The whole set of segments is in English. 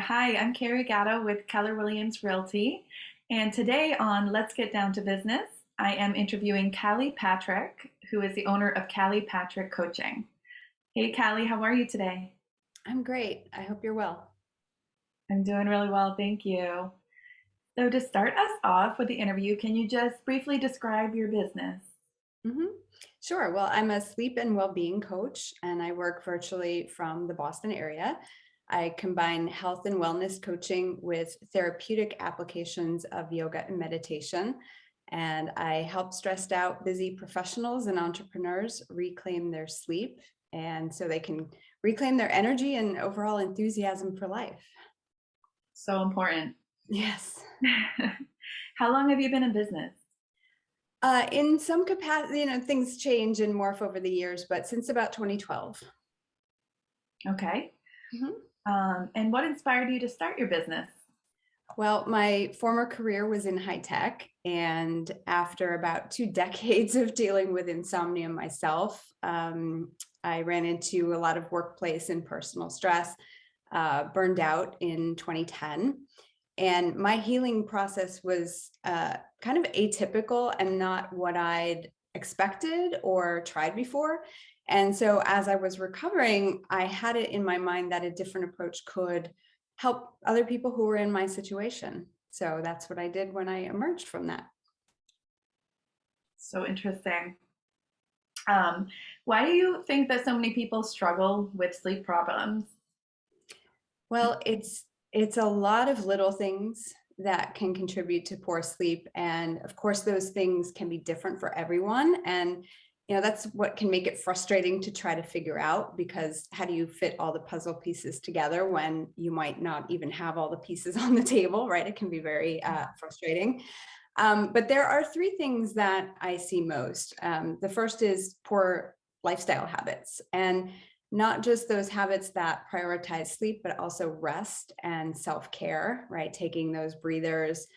Hi, I'm Carrie Gatto with Keller Williams Realty. And today on Let's Get Down to Business, I am interviewing Callie Patrick, who is the owner of Callie Patrick Coaching. Hey, Callie, how are you today? I'm great. I hope you're well. I'm doing really well, thank you. So, to start us off with the interview, can you just briefly describe your business? hmm Sure. Well, I'm a sleep and well-being coach, and I work virtually from the Boston area. I combine health and wellness coaching with therapeutic applications of yoga and meditation. And I help stressed out, busy professionals and entrepreneurs reclaim their sleep, and so they can reclaim their energy and overall enthusiasm for life. So important. Yes. How long have you been in business? In some capacity, things change and morph over the years, but since about 2012. Okay. Mhm. And what inspired you to start your business? Well, my former career was in high tech, and after about 2 decades of dealing with insomnia myself, I ran into a lot of workplace and personal stress, burned out in 2010. And my healing process was kind of atypical and not what I'd expected or tried before. And so, as I was recovering, I had it in my mind that a different approach could help other people who were in my situation. So, that's what I did when I emerged from that. So interesting. Um, why do you think that so many people struggle with sleep problems? Well, it's a lot of little things that can contribute to poor sleep, and of course those things can be different for everyone, and that's what can make it frustrating to try to figure out, because how do you fit all the puzzle pieces together when you might not even have all the pieces on the table, right? It can be very frustrating. But there are three things that I see most. The first is poor lifestyle habits, and not just those habits that prioritize sleep, but also rest and self care, right? Taking those breathers.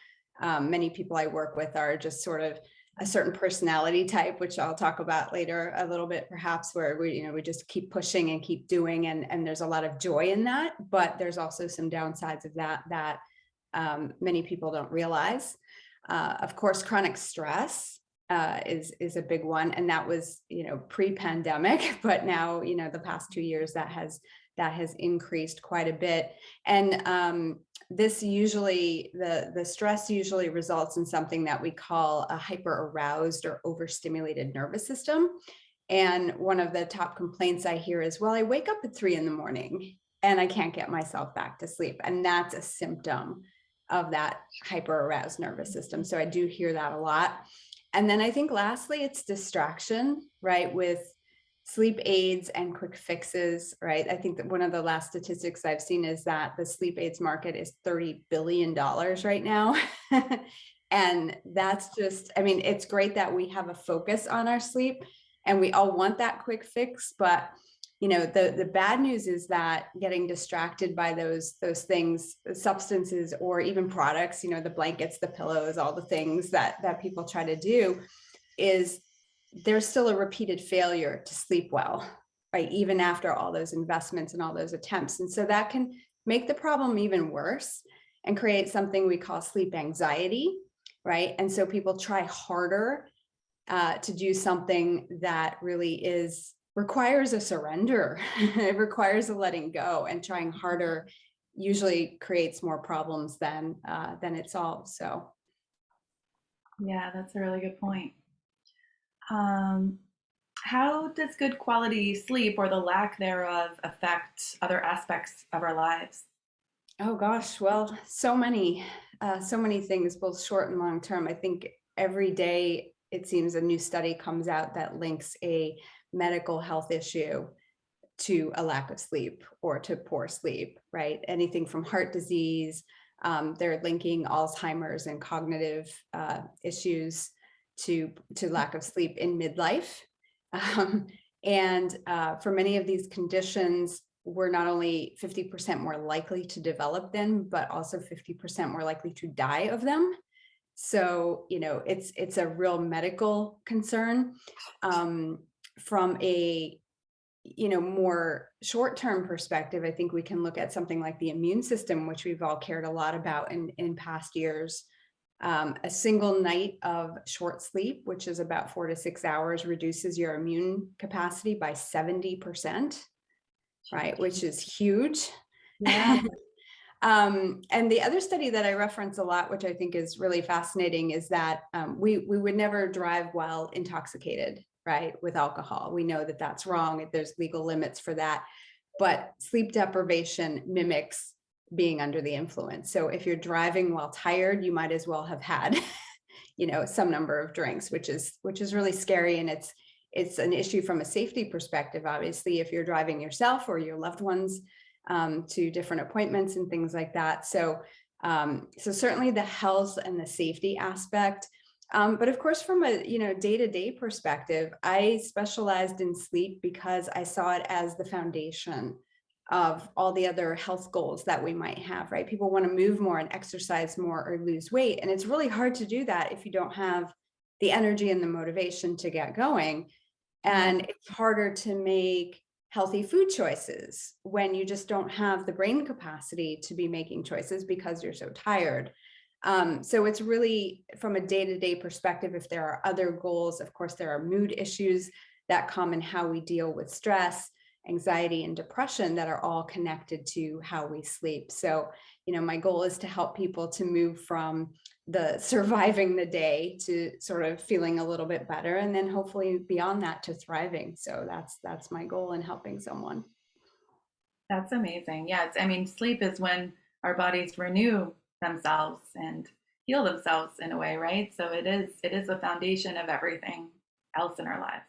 Many people I work with are just sort of a certain personality type, which I'll talk about later a little bit, perhaps, where we just keep pushing and keep doing, and there's a lot of joy in that, but there's also some downsides of that many people don't realize. Of course, chronic stress is a big one, and that was pre-pandemic, but now the past 2 years that has increased quite a bit, and this usually the stress usually results in something that we call a hyper aroused or overstimulated nervous system. And one of the top complaints I hear is, well, I wake up at 3 in the morning and I can't get myself back to sleep, and that's a symptom of that hyper aroused nervous system. So I do hear that a lot. And then I think lastly, it's distraction, right? With sleep aids and quick fixes, right? I think that one of the last statistics I've seen is that the sleep aids market is $30 billion right now. And that's just, I mean, it's great that we have a focus on our sleep and we all want that quick fix, but the bad news is that getting distracted by those things, substances, or even products, the blankets, the pillows, all the things that people try to do, is there's still a repeated failure to sleep well, right? Even after all those investments and all those attempts. And so that can make the problem even worse and create something we call sleep anxiety, right? And so people try harder to do something that really requires a surrender. It requires a letting go, and trying harder usually creates more problems than it solves. So Yeah, that's a really good point. Um, how does good quality sleep or the lack thereof affect other aspects of our lives? oh gosh, well, so many things, both short and long term. I think every day it seems a new study comes out that links a medical health issue to a lack of sleep or to poor sleep, right? Anything from heart disease, they're linking Alzheimer's and cognitive issues to lack of sleep in midlife. Um, and for many of these conditions, we're not only 50% more likely to develop them, but also 50% more likely to die of them. So, it's a real medical concern. From a more short-term perspective, I think we can look at something like the immune system, which we've all cared a lot about in past years. A single night of short sleep, which is about 4 to 6 hours, reduces your immune capacity by 70%, right? Which is huge. Yeah. And the other study that I reference a lot, which I think is really fascinating, is that we would never drive while intoxicated, right? With alcohol. We know that that's wrong. There's legal limits for that. But sleep deprivation mimics being under the influence. So if you're driving while tired, you might as well have had, some number of drinks, which is really scary. And it's an issue from a safety perspective, obviously, if you're driving yourself or your loved ones to different appointments and things like that. So certainly the health and the safety aspect. But of course, from a day-to-day perspective, I specialized in sleep because I saw it as the foundation of all the other health goals that we might have, right? People want to move more and exercise more or lose weight. And it's really hard to do that if you don't have the energy and the motivation to get going. Yeah. And it's harder to make healthy food choices when you just don't have the brain capacity to be making choices because you're so tired. So it's really from a day-to-day perspective. If there are other goals, of course, there are mood issues that come in how we deal with stress, anxiety, and depression that are all connected to how we sleep. So, my goal is to help people to move from the surviving the day to sort of feeling a little bit better, and then hopefully beyond that to thriving. So that's my goal in helping someone. That's amazing. Yeah, I mean, sleep is when our bodies renew themselves and heal themselves in a way, right? So it is a foundation of everything else in our lives.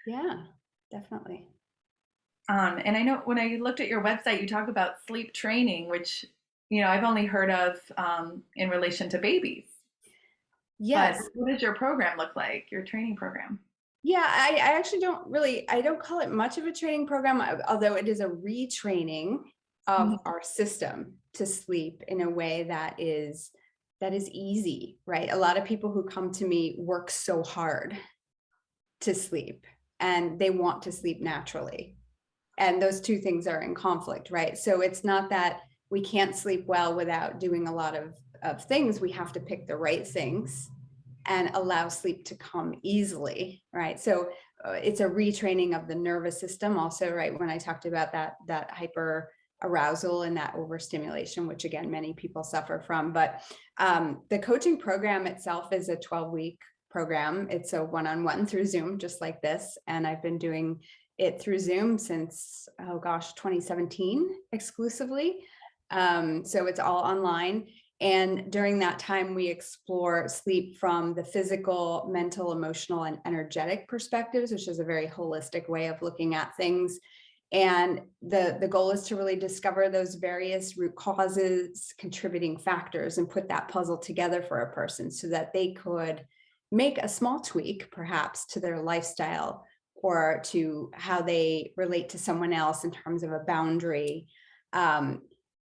Yeah, definitely. And I know when I looked at your website, you talk about sleep training, which I've only heard of in relation to babies. But Yes. what does your program look like? Your training program? Yeah, I actually I don't call it much of a training program, although it is a retraining of Mhm. our system to sleep in a way that is easy, right? A lot of people who come to me work so hard to sleep and they want to sleep naturally. And those two things are in conflict, right? So it's not that we can't sleep well without doing a lot of things. We have to pick the right things and allow sleep to come easily, right? So it's a retraining of the nervous system also, right? When I talked about that hyper arousal and that overstimulation, which again, many people suffer from. But the coaching program itself is a 12-week program. It's a one-on-one through Zoom, just like this. And I've been doing it through Zoom since, oh gosh, 2017 exclusively. So it's all online. And during that time, we explore sleep from the physical, mental, emotional, and energetic perspectives, which is a very holistic way of looking at things. And the goal is to really discover those various root causes, contributing factors, and put that puzzle together for a person so that they could make a small tweak, perhaps, to their lifestyle or to how they relate to someone else in terms of a boundary.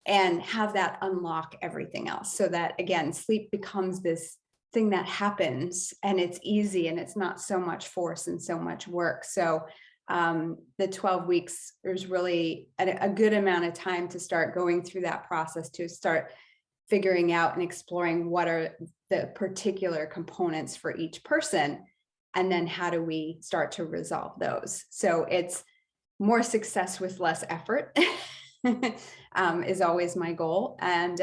And have that unlock everything else so that, again, sleep becomes this thing that happens and it's easy and it's not so much force and so much work. So the 12 weeks, there's really a good amount of time to start going through that process, to start figuring out and exploring what are the particular components for each person. And then how do we start to resolve those? So it's more success with less effort. Is always my goal. And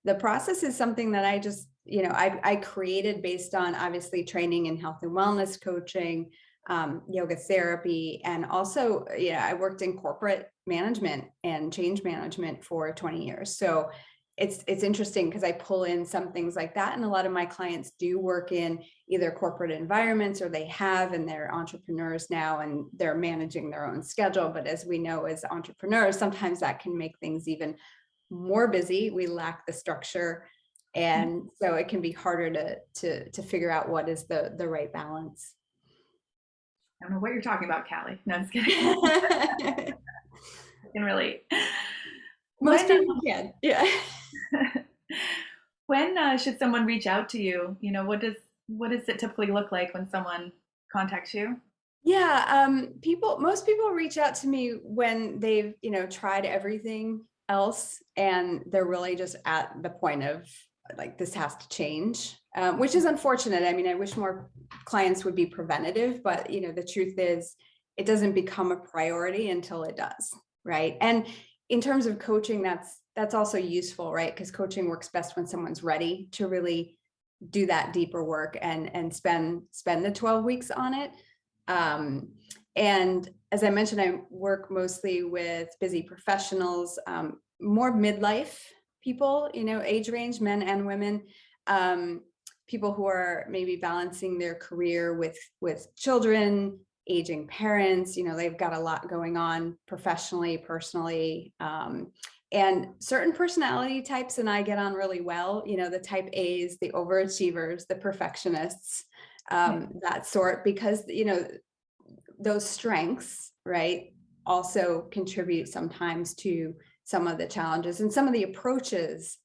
the process is something that I just, I created based on obviously training in health and wellness coaching, yoga therapy, and also, I worked in corporate management and change management for 20 years. So it's interesting because I pull in some things like that. And a lot of my clients do work in either corporate environments or they have, and they're entrepreneurs now and they're managing their own schedule. But as we know, as entrepreneurs, sometimes that can make things even more busy. We lack the structure. And so it can be harder to figure out what is the right balance. I don't know what you're talking about, Callie. No, I'm just kidding. I can relate. Most When people can. Yeah. when should someone reach out to you? What does it typically look like when someone contacts you? Yeah, most people reach out to me when they've, tried everything else and they're really just at the point of like, this has to change, which is unfortunate. I mean, I wish more clients would be preventative, but the truth is it doesn't become a priority until it does, right? And in terms of coaching, that's also useful, right? Because coaching works best when someone's ready to really do that deeper work and spend the 12 weeks on it. Um, and as I mentioned, I work mostly with busy professionals, more midlife people, age range, men and women, um, people who are maybe balancing their career with children, aging parents. They've got a lot going on professionally, personally, and certain personality types and I get on really well. The type A's, the overachievers, the perfectionists, that sort, because those strengths, right, also contribute sometimes to some of the challenges and some of the approaches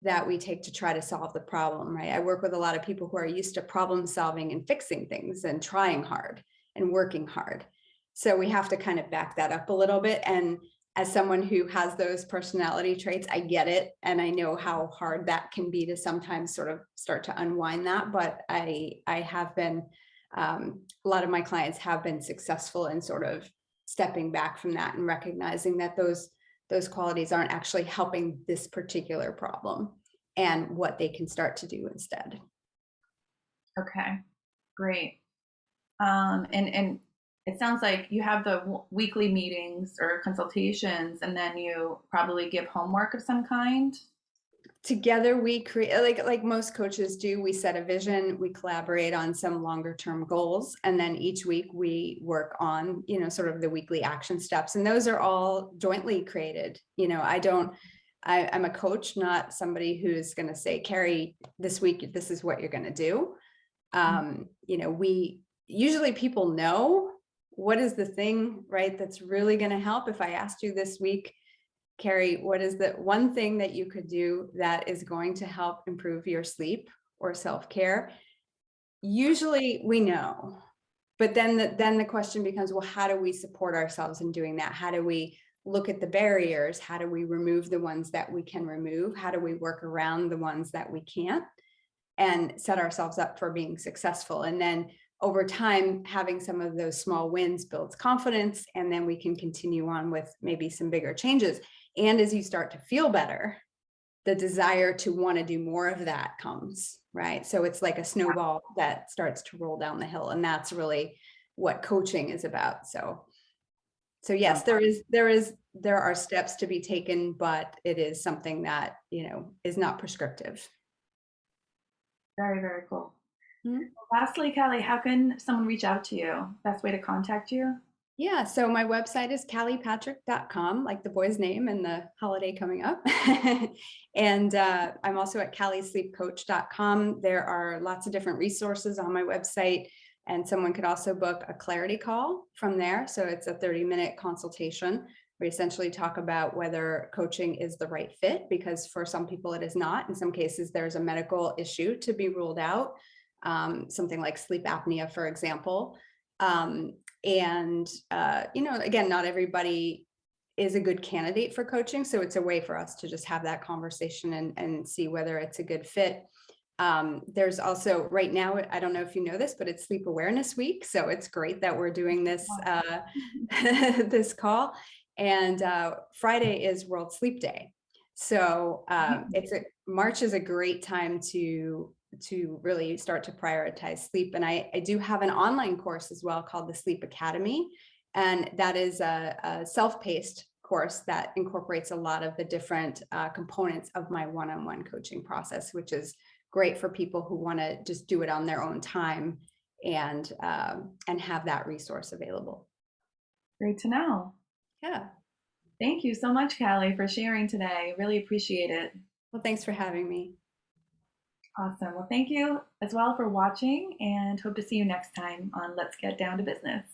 that we take to try to solve the problem, right? I work with a lot of people who are used to problem solving and fixing things and trying hard and working hard. So we have to kind of back that up a little bit. And as someone who has those personality traits, I get it. And I know how hard that can be to sometimes sort of start to unwind that. But I have been, a lot of my clients have been successful in sort of stepping back from that and recognizing that those qualities aren't actually helping this particular problem and what they can start to do instead. Okay, great. And it sounds like you have the weekly meetings or consultations, and then you probably give homework of some kind. Together we create, like most coaches do, we set a vision, we collaborate on some longer term goals, and then each week we work on sort of the weekly action steps, and those are all jointly created. I'm a coach, not somebody who's going to say, Carrie, this week this is what you're going to do. We usually, people know what is the thing, right, that's really going to help. If I asked you this week, Carrie, what is the one thing that you could do that is going to help improve your sleep or self-care? Usually we know, but then the question becomes, well, how do we support ourselves in doing that? How do we look at the barriers? How do we remove the ones that we can remove? How do we work around the ones that we can't and set ourselves up for being successful? And then over time, having some of those small wins builds confidence, and then we can continue on with maybe some bigger changes. And as you start to feel better, the desire to want to do more of that comes, right? So it's like a snowball that starts to roll down the hill. And that's really what coaching is about. So yes, there are steps to be taken, but it is something that, is not prescriptive. Very, very cool. Mhm. Lastly, Kelly, how can someone reach out to you? Best way to contact you? Yeah, so my website is calliepatrick.com, like the boy's name and the holiday coming up. And I'm also at calliesleepcoach.com. There are lots of different resources on my website, and someone could also book a clarity call from there. So it's a 30-minute consultation. We essentially talk about whether coaching is the right fit, because for some people it is not. In some cases, there's a medical issue to be ruled out, something like sleep apnea, for example. And again, not everybody is a good candidate for coaching, so it's a way for us to just have that conversation and see whether it's a good fit. There's also, right now, I don't know if you know this, but it's Sleep Awareness Week, so it's great that we're doing this this call. And Friday is World Sleep Day, so March is a great time to really start to prioritize sleep. And I do have an online course as well called the Sleep Academy. And that is a self-paced course that incorporates a lot of the different components of my one-on-one coaching process, which is great for people who want to just do it on their own time and have that resource available. Great to know. Yeah. Thank you so much, Callie, for sharing today. Really appreciate it. Well, thanks for having me. Awesome. Well, thank you as well for watching, and hope to see you next time on Let's Get Down to Business.